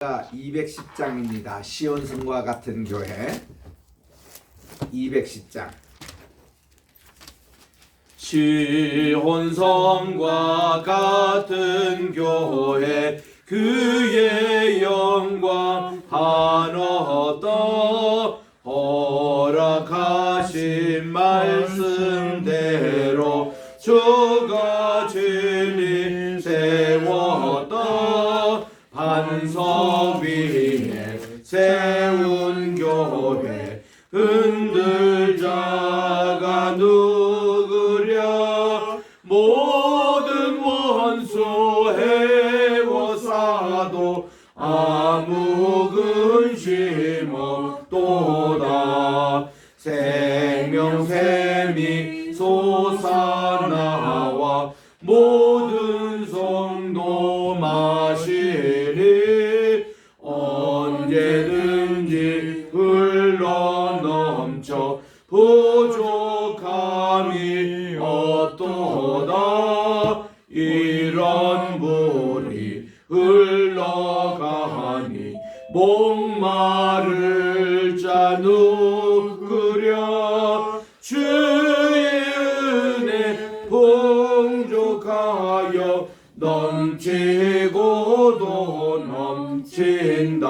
210장입니다. 시온성과 같은 교회 210장. 시온성과 같은 교회 그의 영광 하나더 허락하신 말씀대로 주가 진리 세웠다 반석 위에 세운 교회 흔들자가 누구랴 모든 원수 해워사도 아무 근심 없도다 생명샘이 솟아나와 모든 성도 마시니 언제든지 흘러넘쳐 부족함이 없도다 이런 물이 흘러가니 목마를 자 누구랴 주의 은혜 풍족하여 넘치고도 넘친다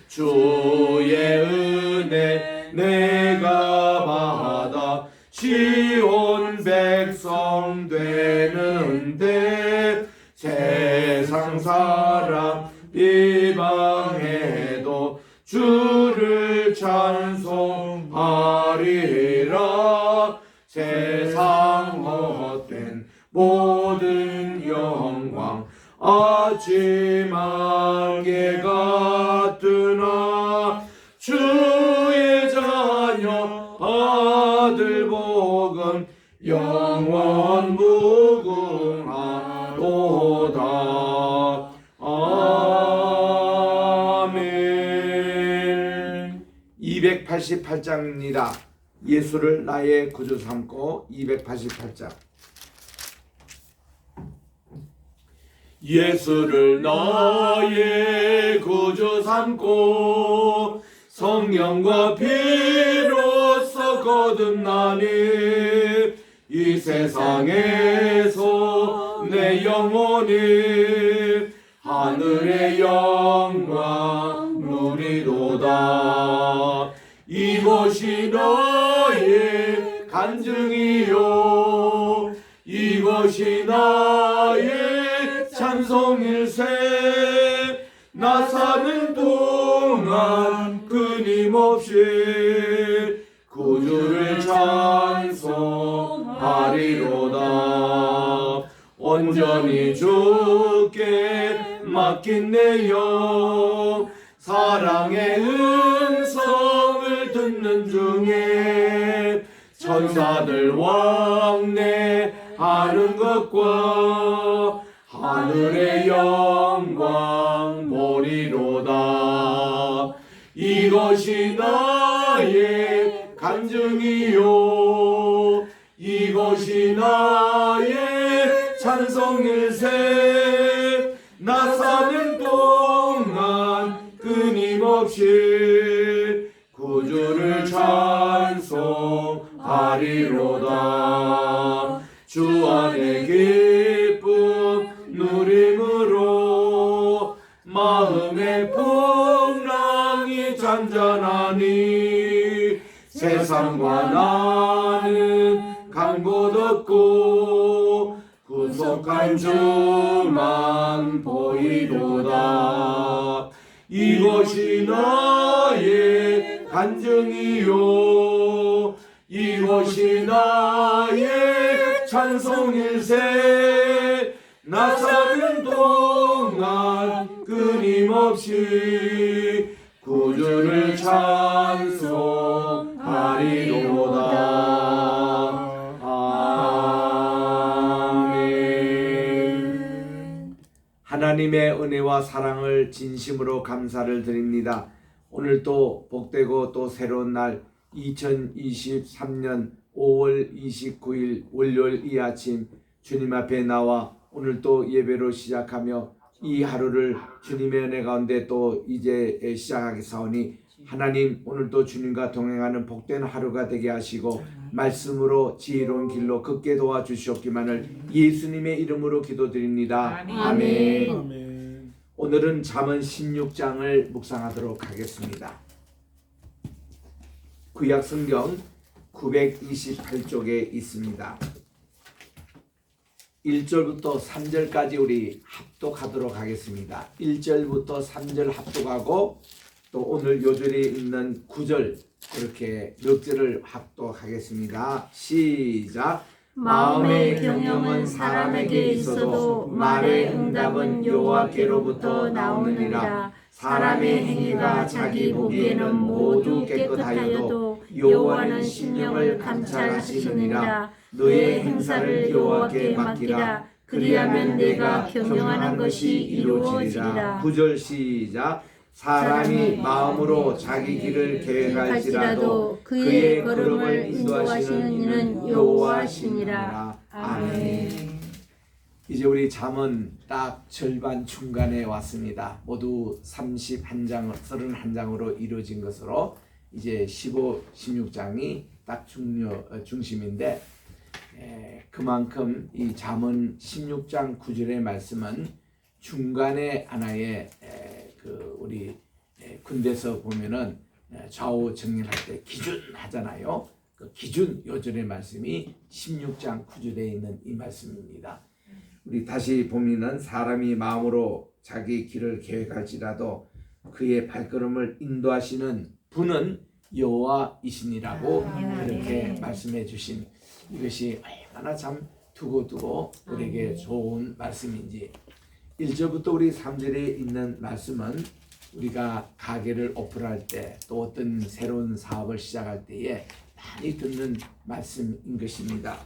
주의 은혜 내가 받아 시온 백성 되는데 세상 사람 비방해도 주를 찬송하리라 세상 헛된 모든 영광 아침 안개 같으나 주의 자녀 아들 복은 영원 무궁하도다 아멘. 288장입니다. 예수를 나의 구주 삼고 288장. 예수를 나의 구주 삼고 성령과 피로써 거듭나니 이 세상에서 내 영혼이 하늘의 영광 누리도다 이것이 나의 간증이요 이것이 나의 찬송일세 나 사는 동안 끊임없이 구주를 찬송하리로다 온전히 주께 맡긴 내 영 사랑의 음성을 듣는 중에 천사들 왕래하는 것과 하늘의 영광 보리로다 이것이 나의 간증이요 이것이 나의 찬송일세 나 사는 동안 끊임없이 구주를 찬송하리로다 주 안에 기쁨 누림으로 마음의 풍랑이 잔잔하니 세상과 나는 간 곳 없고 구속한 주만 보이도다 이것이 나의 간증이요 이것이 나의 찬송일세 나 사는 동안 끊임없이 구주를 찬송하리로다 아멘. 하나님의 은혜와 사랑을 진심으로 감사를 드립니다. 오늘 또 복되고 또 새로운 날 2023년 5월 29일 월요일 이 아침 주님 앞에 나와 오늘 또 예배로 시작하며 이 하루를 주님의 은혜 가운데 또 이제 시작하겠사오니 하나님 오늘도 주님과 동행하는 복된 하루가 되게 하시고 말씀으로 지혜로운 길로 걷게 도와주시옵기만을 예수님의 이름으로 기도드립니다. 아멘. 아멘. 오늘은 잠언 16장을 묵상하도록 하겠습니다. 구약 성경 928쪽에 있습니다. 1절부터 3절까지 우리 합독하도록 하겠습니다. 1절부터 3절 합독하고 또 오늘 요절에 있는 9절 그렇게 몇 절을 합독하겠습니다. 시작. 마음의 경영은 사람에게 있어도 말의 응답은 여호와께로부터 나오느니라. 사람의 행위가 자기 보기에는 모두 깨끗하여도 여호와는 심령을 감찰하시느니라. 너의 행사를 여호와께 맡기라. 그리하면 내가 경영하는 것이 이루어지리라. 9절 시작. 사람이 마음으로 자기 길을 계획할지라도 그의 걸음을 인도하시는 이는 여호와시니라. 아멘. 이제 우리 잠언 딱 절반 중간에 왔습니다. 모두 31장으로 이루어진 것으로 이제 15, 16장이 딱 중심인데 그만큼 이 잠언 16장 9절의 말씀은 중간에 하나의 우리 군대에서 보면은 좌우 정렬할 때 기준 하잖아요. 그 기준 요절의 말씀이 16장 9절에 있는 이 말씀입니다. 우리 다시 보면은 사람이 마음으로 자기 길을 계획할지라도 그의 발걸음을 인도하시는 분은 여호와이시니라고 그렇게 말씀해 주신 이것이 얼마나 참 두고두고 우리에게 좋은 말씀인지. 1절부터 우리 3절에 있는 말씀은 우리가 가게를 오픈할 때 또 어떤 새로운 사업을 시작할 때에 많이 듣는 말씀인 것입니다.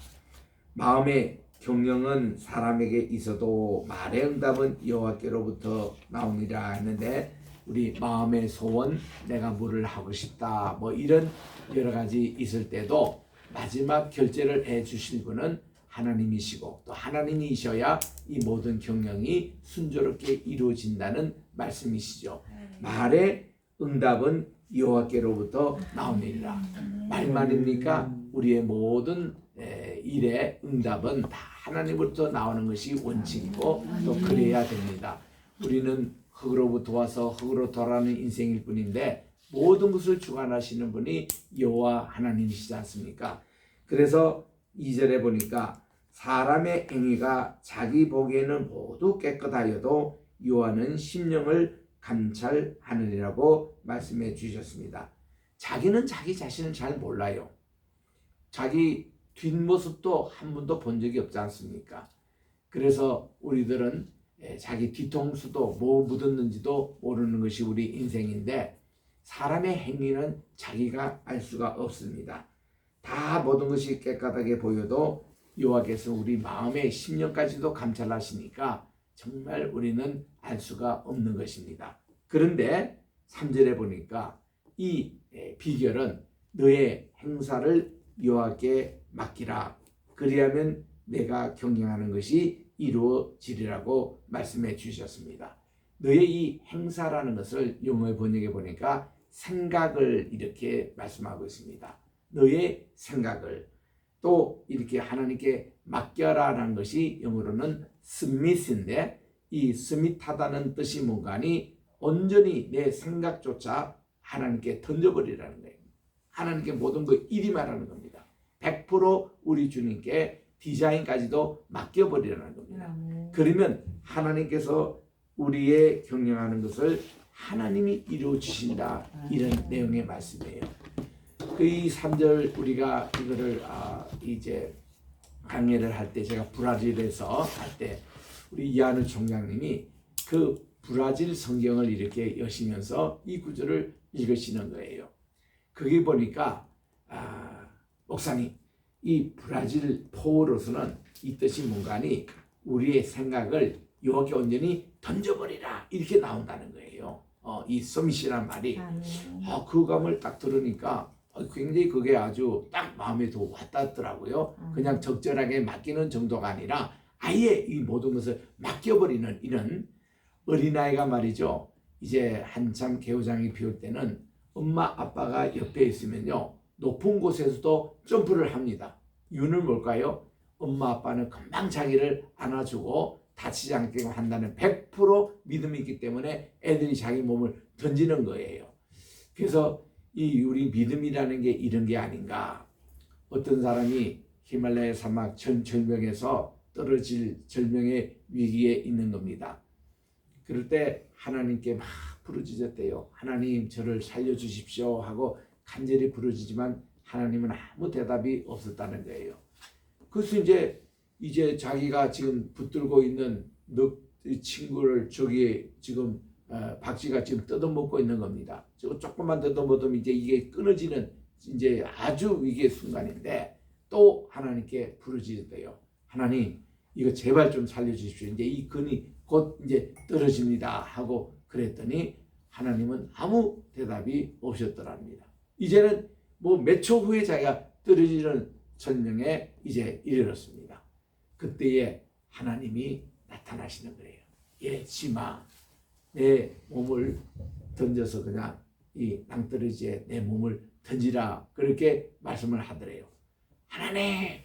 마음의 경영은 사람에게 있어도 말의 응답은 여호와께로부터 나오니라 했는데 우리 마음의 소원, 내가 뭐를 하고 싶다 뭐 이런 여러 가지 있을 때도 마지막 결제를 해 주실 분은 하나님이시고 또 하나님이셔야 이 모든 경영이 순조롭게 이루어진다는 말씀이시죠. 말의 응답은 여호와께로부터 나오니라. 말만입니까? 우리의 모든 일의 응답은 다 하나님으로부터 나오는 것이 원칙이고 또 그래야 됩니다. 우리는 흙으로부터 와서 흙으로 돌아가는 인생일 뿐인데 모든 것을 주관하시는 분이 여호와 하나님이시지 않습니까? 그래서 2절에 보니까 사람의 행위가 자기 보기에는 모두 깨끗하여도 여호와는 심령을 감찰하느니라고 말씀해 주셨습니다. 자기는 자기 자신을 잘 몰라요. 자기 뒷모습도 한 번도 본 적이 없지 않습니까? 그래서 우리들은 자기 뒤통수도 뭐 묻었는지도 모르는 것이 우리 인생인데 사람의 행위는 자기가 알 수가 없습니다. 다 모든 것이 깨끗하게 보여도 여호와께서 우리 마음의 심령까지도 감찰하시니까 정말 우리는 알 수가 없는 것입니다. 그런데 3절에 보니까 이 비결은 너의 행사를 여호와께 맡기라. 그리하면 내가 경영하는 것이 이루어지리라고 말씀해 주셨습니다. 너의 이 행사라는 것을 영어의 번역에 보니까 생각을 이렇게 말씀하고 있습니다. 너의 생각을 또 이렇게 하나님께 맡겨라라는 것이 영어로는 submit인데 이 submit하다는 뜻이 뭔가니 온전히 내 생각조차 하나님께 던져버리라는 거예요. 하나님께 모든 거 일이 말하는 겁니다. 100% 우리 주님께 디자인까지도 맡겨버리라는 겁니다. 그러면 하나님께서 우리의 경영하는 것을 하나님이 이루어주신다 이런 내용의 말씀이에요. 이 3절 우리가 이거를 이제 강의를 할 때 제가 브라질에서 할 때 우리 이한우 총장님이 그 브라질 성경을 이렇게 여시면서 이 구절을 읽으시는 거예요. 그게 보니까 목사님 이 브라질 포로서는 이 뜻이 뭔가니 우리의 생각을 여호와께 온전히 던져버리라 이렇게 나온다는 거예요. 이 서밋이란 말이 그 감을 딱 들으니까 굉장히 그게 아주 딱 마음에 더 와닿더라고요. 그냥 적절하게 맡기는 정도가 아니라 아예 이 모든 것을 맡겨버리는 이런 어린아이가 말이죠. 이제 한참 개호장이 피울 때는 엄마 아빠가 옆에 있으면요. 높은 곳에서도 점프를 합니다. 이유는 뭘까요? 엄마 아빠는 금방 자기를 안아주고 다치지 않게 한다는 100% 믿음이 있기 때문에 애들이 자기 몸을 던지는 거예요. 그래서 이 우리 믿음이라는 게 이런 게 아닌가. 어떤 사람이 히말라야 사막 절명에서 떨어질 절명의 위기에 있는 겁니다. 그럴 때 하나님께 막 부르짖었대요. 하나님 저를 살려주십시오 하고 간절히 부르짖지만 하나님은 아무 대답이 없었다는 거예요. 그래서 이제 자기가 지금 붙들고 있는 친구를 저기 지금 박쥐가 지금 뜯어먹고 있는 겁니다. 조금만 뜯어먹으면 이제 이게 끊어지는 이제 아주 위기의 순간인데 또 하나님께 부르짖었대요. 하나님 이거 제발 좀 살려주십시오. 이제 이 근이 곧 이제 떨어집니다 하고 그랬더니 하나님은 아무 대답이 없었더랍니다. 이제는 뭐 몇 초 후에 자기가 떨어지는 절명에 이제 이르렀습니다. 그때에 하나님이 나타나시는 거예요. 예지마 내 몸을 던져서 그냥 이 낭떠러지에 내 몸을 던지라 그렇게 말씀을 하더래요. 하나님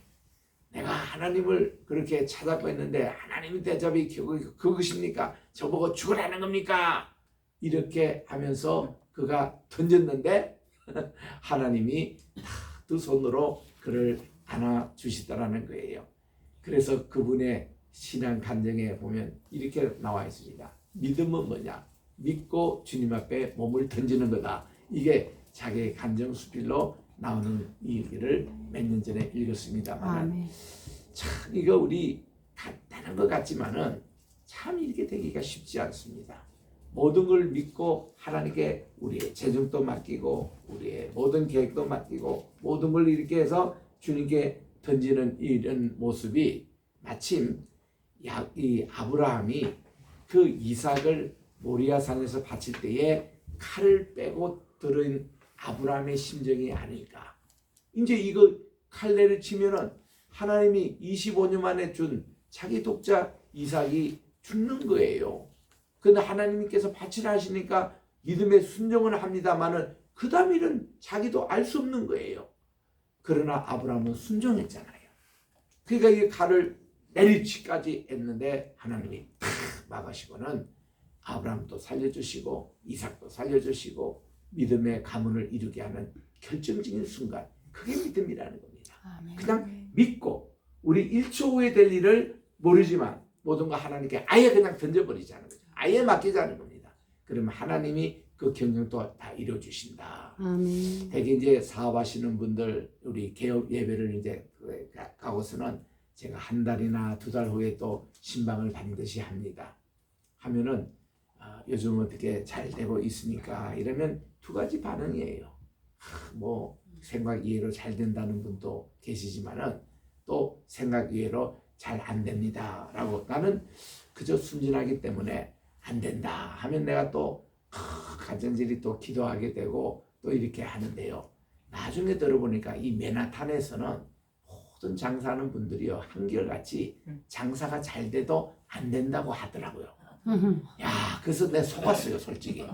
내가 하나님을 그렇게 찾아보고 있는데 하나님의 대접이 그것입니까? 저보고 죽으라는 겁니까? 이렇게 하면서 그가 던졌는데 하나님이 두 손으로 그를 안아주시더라는 거예요. 그래서 그분의 신앙 감정에 보면 이렇게 나와 있습니다. 믿음은 뭐냐? 믿고 주님 앞에 몸을 던지는 거다. 이게 자기의 감정 수필로 나오는 이 얘기를 몇 년 전에 읽었습니다만 참 이거 우리 간단한 것 같지만은 참 이렇게 되기가 쉽지 않습니다. 모든 걸 믿고 하나님께 우리의 재정도 맡기고 우리의 모든 계획도 맡기고 모든 걸 이렇게 해서 주님께 던지는 이런 모습이 마침 이 아브라함이 그 이삭을 모리아산에서 바칠 때에 칼을 빼고 들은 아브라함의 심정이 아닐까. 이제 이거 칼날을 치면은 하나님이 25년 만에 준 자기 독자 이삭이 죽는 거예요. 근데 하나님께서 바치라 하시니까 믿음의 순종을 합니다만은 그 다음 일은 자기도 알 수 없는 거예요. 그러나 아브라함은 순종했잖아요. 그러니까 이 칼을 내리치까지 했는데 하나님이 탁 막으시고는 아브라함도 살려주시고 이삭도 살려주시고 믿음의 가문을 이루게 하는 결정적인 순간, 그게 믿음이라는 겁니다. 그냥 믿고 우리 1초 후에 될 일을 모르지만 모든 거 하나님께 아예 그냥 던져버리자는 거죠. 아예 맡기자는 겁니다. 그러면 하나님이 그 경영도 다 이루어주신다. 되게 이제 사업하시는 분들 우리 개업 예배를 이제 가고서는 제가 한 달이나 두 달 후에 또 신방을 반드시 합니다. 하면은 요즘 어떻게 잘 되고 있습니까? 이러면 두 가지 반응이에요. 뭐 생각 이해로 잘 된다는 분도 계시지만은 또 생각 이해로 잘 안 됩니다 라고 나는 그저 순진하기 때문에 안 된다 하면 내가 또 간절히 또 기도하게 되고 또 이렇게 하는데요. 나중에 들어보니까 이 맨하탄에서는 모든 장사하는 분들이요 한결같이 장사가 잘 돼도 안 된다고 하더라고요. 야, 그래서 내가 속았어요, 솔직히.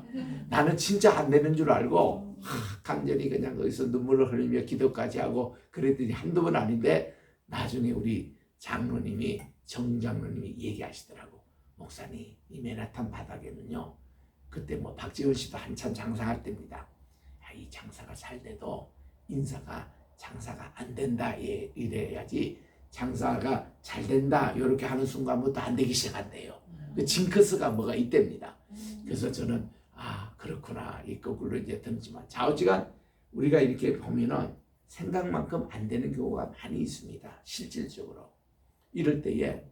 나는 진짜 안 되는 줄 알고 간절히 그냥 거기서 눈물을 흘리며 기도까지 하고 그랬더니 한두 번 아닌데 나중에 우리 장로님이 정장로님이 얘기하시더라고. 목사님, 이 맨하탄 바닥에는요 그때 뭐 박지원 씨도 한참 장사할 때입니다. 야, 이 장사가 잘 돼도 인사가 장사가 안 된다 이래야지 장사가 잘 된다 이렇게 하는 순간부터 안 되기 시작한대요. 그 징크스가 뭐가 있답니다. 그래서 저는 그렇구나 이 거꾸로 이제 듣지만 좌우지간 우리가 이렇게 보면은 생각만큼 안 되는 경우가 많이 있습니다. 실질적으로 이럴 때에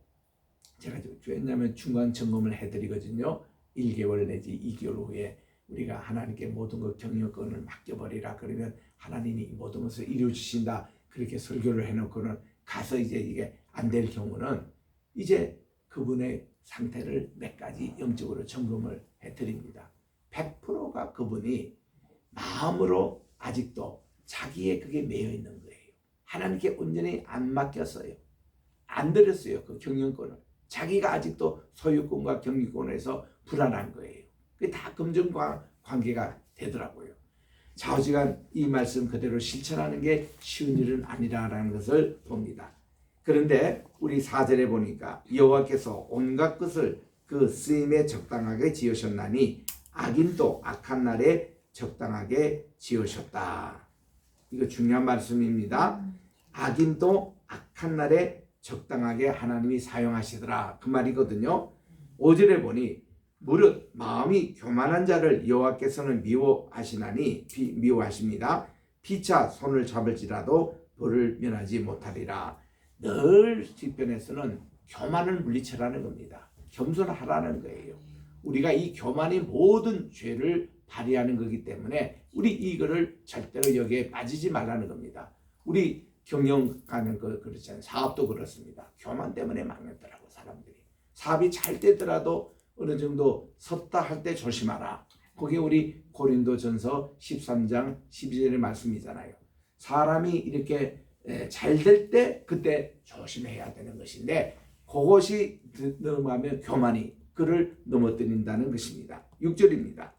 제가 왜냐하면 중간 점검을 해드리거든요. 1개월 내지 2개월 후에 우리가 하나님께 모든 것 경영권을 맡겨버리라 그러면 하나님이 모든 것을 이루어주신다 그렇게 설교를 해놓고는 가서 이제 이게 안 될 경우는 이제 그분의 상태를 몇 가지 영적으로 점검을 해드립니다. 100%가 그분이 마음으로 아직도 자기의 그게 매여 있는 거예요. 하나님께 온전히 안 맡겼어요. 안 드렸어요. 그 경영권을. 자기가 아직도 소유권과 경유권에서 불안한 거예요. 그게 다 금전과 관계가 되더라고요. 좌우지간 이 말씀 그대로 실천하는 게 쉬운 일은 아니라는 것을 봅니다. 그런데 우리 4절에 보니까 여호와께서 온갖 것을 그 쓰임에 적당하게 지으셨나니 악인도 악한 날에 적당하게 지으셨다. 이거 중요한 말씀입니다. 악인도 악한 날에 적당하게 하나님이 사용하시더라. 그 말이거든요. 5절에 보니 무릇 마음이 교만한 자를 여호와께서는 미워하십니다. 피차 손을 잡을지라도 벌을 면하지 못하리라. 늘 시편에서는 교만을 물리쳐라는 겁니다. 겸손하라는 거예요. 우리가 이 교만이 모든 죄를 발휘하는 거기 때문에 우리 이거를 절대로 여기에 빠지지 말라는 겁니다. 우리 경영하는 거 그렇잖아요. 사업도 그렇습니다. 교만 때문에 망했더라고 사람들이. 사업이 잘 되더라도 어느 정도 섰다 할 때 조심하라. 그게 우리 고린도전서 13장 12절의 말씀이잖아요. 사람이 이렇게 잘 될 때 그때 조심해야 되는 것인데 그것이 넘어가면 교만이 그를 넘어뜨린다는 것입니다. 6절입니다.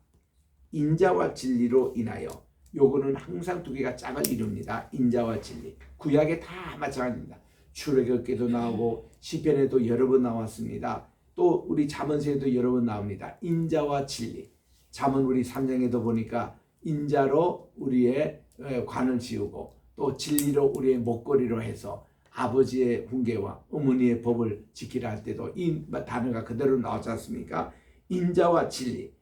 인자와 진리로 인하여 요거는 항상 두 개가 짝을 이룹니다. 인자와 진리. 구약에 다 마찬가지입니다. 출애굽기도 나오고 시편에도 여러 번 나왔습니다. 또 우리 잠언서에도 여러 번 나옵니다. 인자와 진리. 잠언 우리 3장에도 보니까 인자로 우리의 관을 지우고 또 진리로 우리의 목걸이로 해서 아버지의 훈계와 어머니의 법을 지키라 할 때도 이 단어가 그대로 나오지 않습니까? 인자와 진리.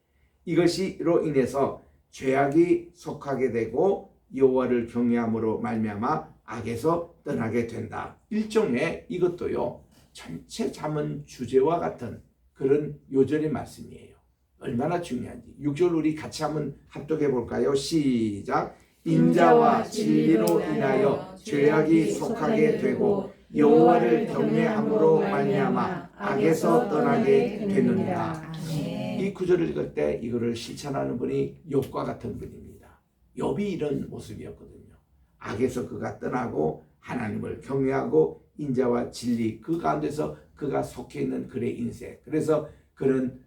이것이로 인해서 죄악이 속하게 되고 여호와를 경외함으로 말미암아 악에서 떠나게 된다. 일종의 이것도요. 전체 잠언 주제와 같은 그런 요절의 말씀이에요. 얼마나 중요한지. 6절 우리 같이 한번 합독해 볼까요? 시작. 인자와 진리로 인하여 죄악이 속하게 되고 여호와를 경외함으로 말미암아 악에서 떠나게 되느니라. 이 구절을 읽을 때 이거를 실천하는 분이 욥과 같은 분입니다. 욥이 이런 모습이었거든요. 악에서 그가 떠나고 하나님을 경외하고 인자와 진리 그 가운데서 그가 속해 있는 그의 인생. 그래서 그는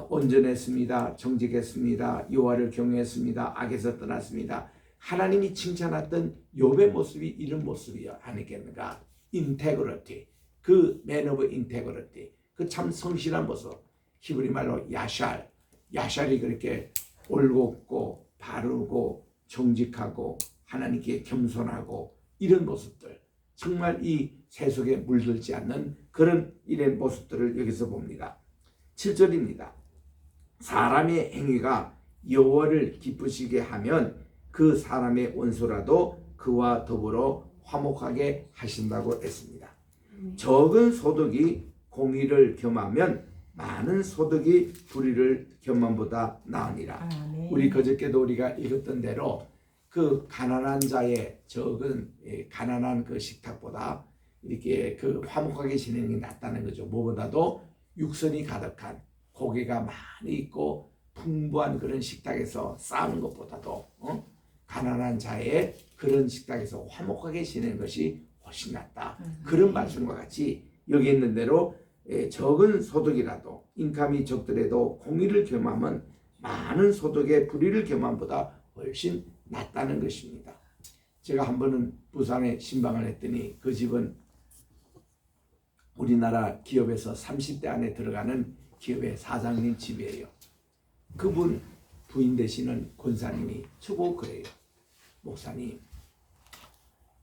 온전했습니다. 정직했습니다. 여호와를 경외했습니다. 악에서 떠났습니다. 하나님이 칭찬했던 욥의 모습이 이런 모습이 아니겠는가? 인테그리티, 그 man of integrity, 그 참 성실한 모습. 히브리 말로 야샬이 그렇게 올곧고 바르고 정직하고 하나님께 겸손하고 이런 모습들. 정말 이 세속에 물들지 않는 그런 이런 모습들을 여기서 봅니다. 7절입니다. 사람의 행위가 여호와를 기쁘시게 하면 그 사람의 원수라도 그와 더불어 화목하게 하신다고 했습니다. 적은 소득이 공의를 겸하면 많은 소득이 불의를 겸함보다 나으니라. 우리 그저께도 우리가 읽었던 대로 그 가난한 자의 적은 가난한 그 식탁보다 이렇게 그 화목하게 지내는 게 낫다는 거죠. 무엇보다도 육선이 가득한 고기가 많이 있고 풍부한 그런 식탁에서 싸우는 것보다도 가난한 자의 그런 식탁에서 화목하게 지내는 것이 훨씬 낫다. 그런 말씀과 같이 여기 있는 대로 적은 소득이라도 인감이 적더라도 공의를 겸하면 많은 소득의 불의를 겸함보다 훨씬 낫다는 것입니다. 제가 한 번은 부산에 신방을 했더니 그 집은 우리나라 기업에서 30대 안에 들어가는 기업의 사장님 집이에요. 그분 부인 되시는 권사님이 저보고 그래요. 목사님,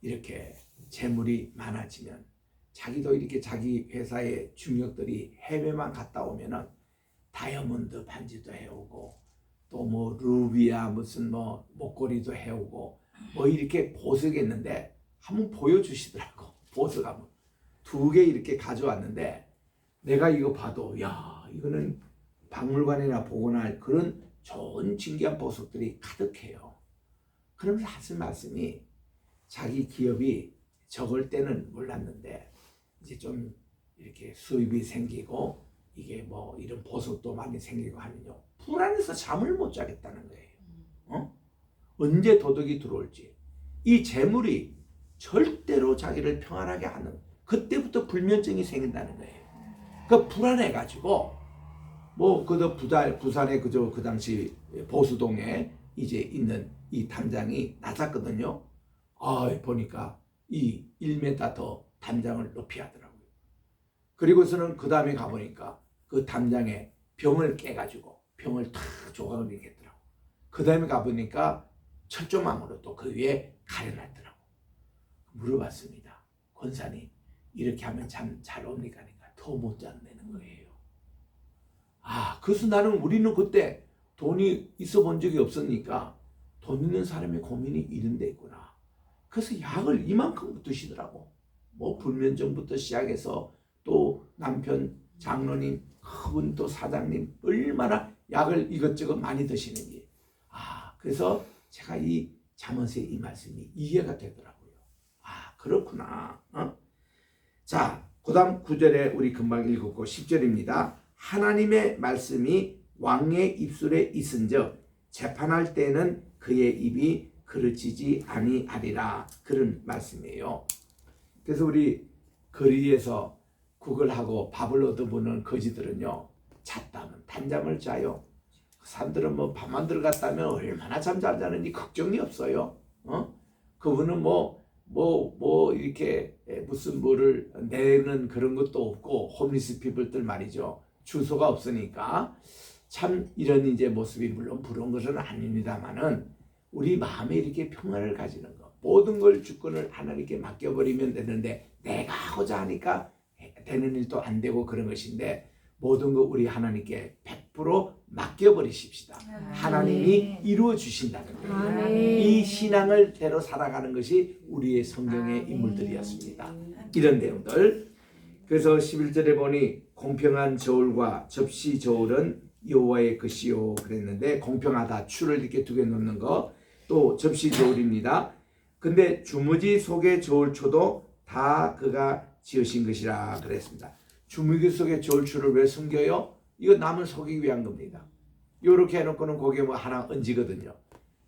이렇게 재물이 많아지면 자기도 이렇게 자기 회사의 중역들이 해외만 갔다 오면은 다이아몬드 반지도 해오고 또 뭐 루비야 무슨 뭐 목걸이도 해오고 뭐 이렇게 보석했는데 한번 보여주시더라고. 보석 한번 2개 이렇게 가져왔는데 내가 이거 봐도 야 이거는 박물관이나 보거나 할 그런 좋은 진귀한 보석들이 가득해요. 그러면서 하신 말씀이 자기 기업이 적을 때는 몰랐는데 이제 좀 이렇게 수입이 생기고 이게 뭐 이런 보석도 많이 생기고 하면요 불안해서 잠을 못 자겠다는 거예요. 언제 도둑이 들어올지. 이 재물이 절대로 자기를 평안하게 하는 그때부터 불면증이 생긴다는 거예요. 그 불안해가지고 뭐 그저 부산에 그저 그 당시 보수동에 이제 있는 이 담장이 낮았거든요. 보니까 이 1m 더 담장을 높이 하더라고요. 그리고서는 그 다음에 가보니까 그 담장에 병을 깨가지고 병을 탁 조각을 내겠더라고. 그 다음에 가보니까 철조망으로 또 그 위에 가려놨더라고. 물어봤습니다. 권사님, 이렇게 하면 잠 잘 옵니까? 하니까 더 못 잔다는 거예요. 그래서 우리는 그때 돈이 있어 본 적이 없으니까 돈 있는 사람의 고민이 이런 데 있구나. 그래서 약을 이만큼 드시더라고. 뭐 불면증부터 시작해서 또 남편, 장로님, 그분 또 사장님 얼마나 약을 이것저것 많이 드시는지. 그래서 제가 이 잠언서의 이 말씀이 이해가 되더라고요. 그렇구나. 자, 그 다음 9절에 우리 금방 읽었고 10절입니다. 하나님의 말씀이 왕의 입술에 있은즉 재판할 때는 그의 입이 그르치지 아니하리라. 그런 말씀이에요. 그래서 우리 거리에서 구걸하고 밥을 얻어보는 거지들은요, 잤다면 단잠을 자요. 사람들은 뭐 밤만 들어갔다면 얼마나 잠 잘 자는지 걱정이 없어요. 그분은 이렇게 무슨 뭐를 내는 그런 것도 없고, 홈리스 피플들 말이죠. 주소가 없으니까. 참 이런 이제 모습이 물론 부러운 것은 아닙니다만은 우리 마음에 이렇게 평안을 가지는 것, 모든 걸 주권을 하나님께 맡겨버리면 되는데 내가 하고자 하니까 되는 일도 안 되고 그런 것인데, 모든 거 우리 하나님께 100% 맡겨버리십시다. 하나님이 이루어 주신다는 거예요. 이 신앙을 대로 살아가는 것이 우리의 성경의 인물들이었습니다. 이런 내용들. 그래서 11절에 보니 공평한 저울과 접시 저울은 여호와의 것이요 그랬는데, 공평하다, 추를 이렇게 두 개 놓는 거, 또 접시 저울입니다. 근데 주무지 속의 저울초도 다 그가 지으신 것이라 그랬습니다. 주무기 속의 저울추를 왜 숨겨요? 이거 남을 속이기 위한 겁니다. 요렇게 해놓고는 거기에 뭐 하나 얹거든요.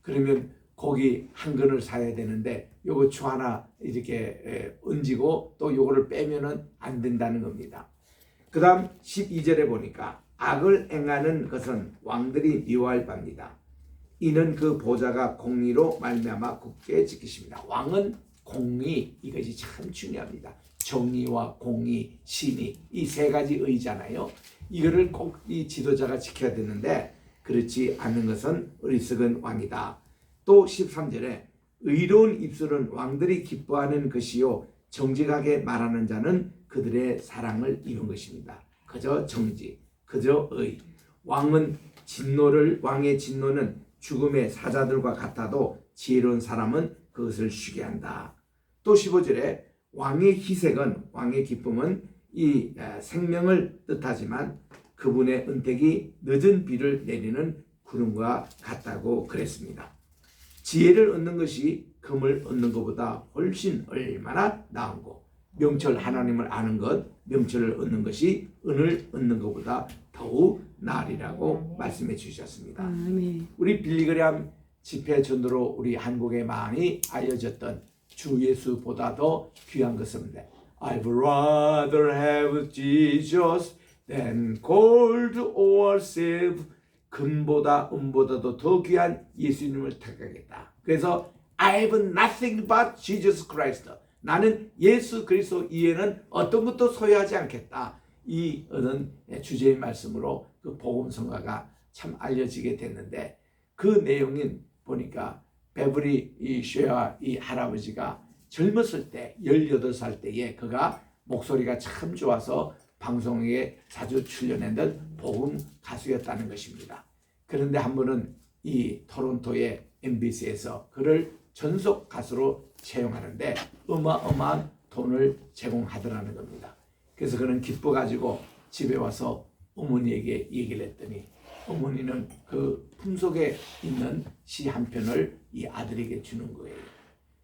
그러면 고기 한 근을 사야 되는데 요거 추 하나 이렇게 얹고 또 요거를 빼면은 안 된다는 겁니다. 그 다음 12절에 보니까 악을 행하는 것은 왕들이 미워할 바입니다. 이는 그 보좌가 공의로 말미암아 굳게 지키십니다. 왕은 공의, 이것이 참 중요합니다. 정의와 공의, 신의, 이 세 가지 의잖아요. 이거를 꼭 이 지도자가 지켜야 되는데 그렇지 않는 것은 어리석은 왕이다. 또 13절에 의로운 입술은 왕들이 기뻐하는 것이요 정직하게 말하는 자는 그들의 사랑을 입은 것입니다. 그저 정직, 그저 의. 왕의 진노는 죽음의 사자들과 같아도 지혜로운 사람은 그것을 쉬게 한다. 또 15절에 왕의 희색은, 왕의 기쁨은 이 생명을 뜻하지만 그분의 은택이 늦은 비를 내리는 구름과 같다고 그랬습니다. 지혜를 얻는 것이 금을 얻는 것보다 훨씬 얼마나 나은 거. 명철, 하나님을 아는 것, 명철을 얻는 것이 은을 얻는 것보다 더욱 나으리라고 말씀해 주셨습니다. 우리 빌리그램 집회 전도로 우리 한국에 많이 알려졌던 주 예수보다도 귀한 것은 I'd rather have Jesus than gold or silver. 금보다 은보다도 더 귀한 예수님을 택하겠다. 그래서 I have nothing but Jesus Christ. 나는 예수 그리스도 이외에는 어떤 것도 소유하지 않겠다. 이 주제의 말씀으로 그 복음성가가 참 알려지게 됐는데, 그 내용인 보니까 베버리 이 쉐어 이 할아버지가 젊었을 때 18살 때에 그가 목소리가 참 좋아서 방송에 자주 출연했던 복음 가수였다는 것입니다. 그런데 한 번은 이 토론토의 MBC에서 그를 전속 가수로 채용하는데 어마어마한 돈을 제공하더라는 겁니다. 그래서 그는 기뻐가지고 집에 와서 어머니에게 얘기를 했더니 어머니는 그 품속에 있는 시 한 편을 이 아들에게 주는 거예요.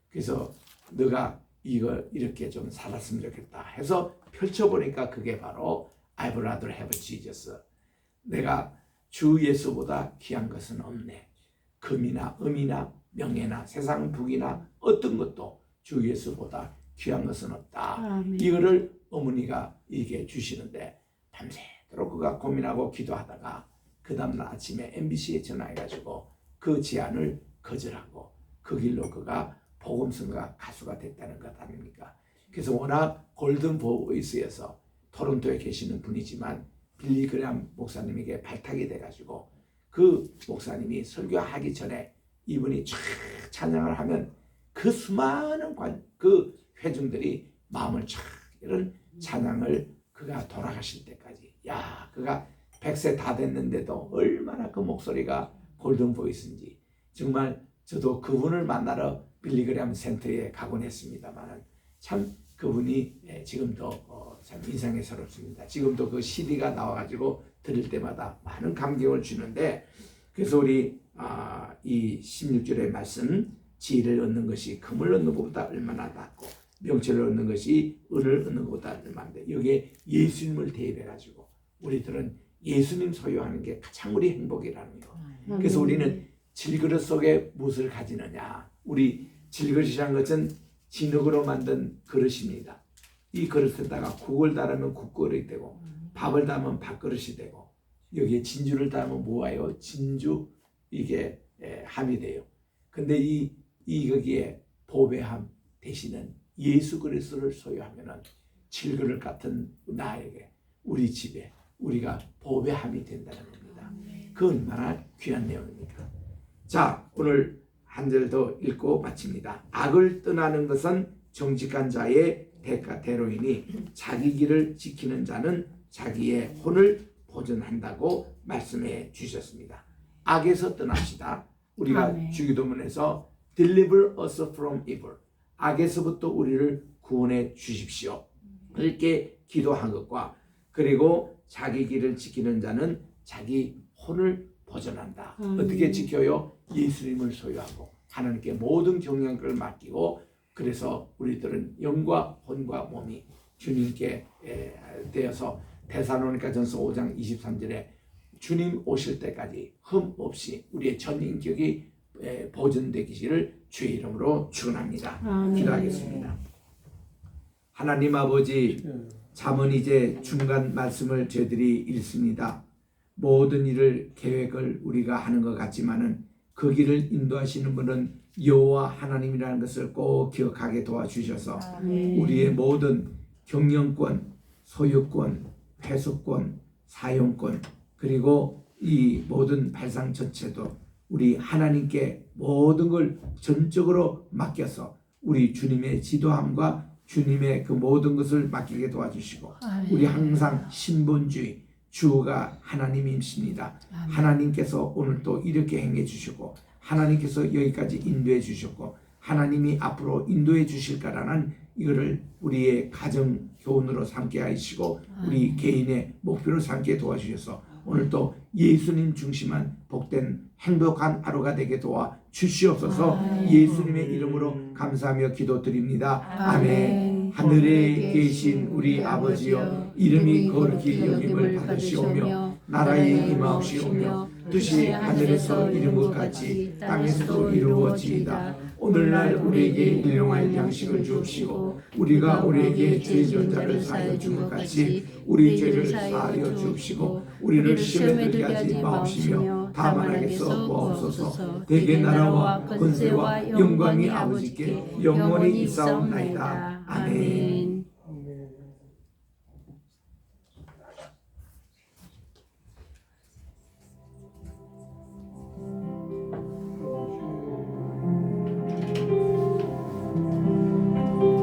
그래서 너가 이거 이렇게 좀 살았으면 좋겠다 해서 펼쳐보니까 그게 바로 I'd rather have Jesus. 내가 주 예수보다 귀한 것은 없네. 금이나 음이나 명예나 세상 북이나 어떤 것도 주 예수보다 귀한 것은 없다. 아멘. 이거를 어머니가 이게 주시는데 밤새도록 그가 고민하고 기도하다가 그 다음날 아침에 MBC에 전화해가지고 그 제안을 거절하고 그 길로 그가 복음성가 가수가 됐다는 것 아닙니까? 그래서 워낙 골든 보이스에서 토론토에 계시는 분이지만 빌리 그레엄 목사님에게 발탁이 돼가지고 그 목사님이 설교하기 전에 이분이 쫙 찬양을 하면 그 수많은 그 회중들이 마음을 쫙 이런 찬양을 그가 돌아가실 때까지 그가 100세 다 됐는데도 얼마나 그 목소리가 골든 보이스인지 정말 저도 그분을 만나러 빌리 그레엄 센터에 가곤 했습니다만 참 그분이 지금도 참 인상이 새롭습니다. 지금도 그 CD가 나와가지고 들을 때마다 많은 감격을 주는데 그래서 우리 이 16절의 말씀 지혜를 얻는 것이 금을 얻는 것보다 얼마나 낫고 명철을 얻는 것이 은을 얻는 것보다 얼마인데 여기에 예수님을 대입해가지고 우리들은 예수님 소유하는 게 가장 우리 행복이라는 거. 그래서 우리는 질그릇 속에 무엇을 가지느냐. 우리 질그릇이라는 것은 진흙으로 만든 그릇입니다. 이 그릇에다가 국을 담으면 국그릇이 되고 밥을 담으면 밥그릇이 되고 여기에 진주를 담으면 뭐예요? 진주 이게 함이 돼요. 근데 여기에 보배함 대신은 예수 그리스도를 소유하면은 질그릇 같은 나에게 우리 집에 우리가 보배함이 된다는 겁니다. 그 얼마나 귀한 내용입니까? 자, 오늘 한 절 더 읽고 마칩니다. 악을 떠나는 것은 정직한 자의 대로이니 자기 길을 지키는 자는 자기의 혼을 보존한다고 말씀해 주셨습니다. 악에서 떠납시다. 우리가 주기도문에서 deliver us from evil, 악에서부터 우리를 구원해 주십시오. 그렇게 기도한 것과 그리고 자기 길을 지키는 자는 자기 혼을 보존한다. 어떻게 지켜요? 예수님을 소유하고 하나님께 모든 경영을 맡기고 그래서 우리들은 영과 혼과 몸이 주님께 되어서 데살로니가전서 5장 23절에 주님 오실 때까지 흠 없이 우리의 전 인격이 보존되기를 주의 이름으로 축원합니다. 기도하겠습니다. 하나님 아버지, 잠언 이제 중간 말씀을 저희들이 읽습니다. 모든 일을 계획을 우리가 하는 것 같지만은 그 길을 인도하시는 분은 여호와 하나님이라는 것을 꼭 기억하게 도와주셔서 우리의 모든 경영권, 소유권, 회수권, 사용권 그리고 이 모든 발상 전체도 우리 하나님께 모든 걸 전적으로 맡겨서 우리 주님의 지도함과 주님의 그 모든 것을 맡기게 도와주시고 우리 항상 신본주의 주가 하나님이십니다. 하나님께서 오늘 또 이렇게 행해 주시고 하나님께서 여기까지 인도해 주셨고 하나님이 앞으로 인도해 주실까라는 이거를 우리의 가정 교훈으로 삼게 하시고 우리 개인의 목표로 삼게 도와주셔서 오늘 또 예수님 중심한 복된 행복한 하루가 되게 도와 주시옵소서. 예수님의 이름으로 감사하며 기도드립니다. 아멘. 하늘에 계신 우리 아버지여, 이름이 거룩히 여김을 받으시오며 나라의 임하옵시오며 뜻이 하늘에서 이룬 것 같이 땅에서도 이루어지이다. 오늘날 우리에게 일용할 양식을 주옵시고 우리가 우리에게 죄 지은 자를 사하여 준 것 같이 우리 죄를 사하여 주옵시고 우리를 시험에 들게 하지 마옵시며 다만 하게서 구하옵소서. 대개 나라와 권세와 영광이 아버지께 영원히 있사옵나이다. 아멘.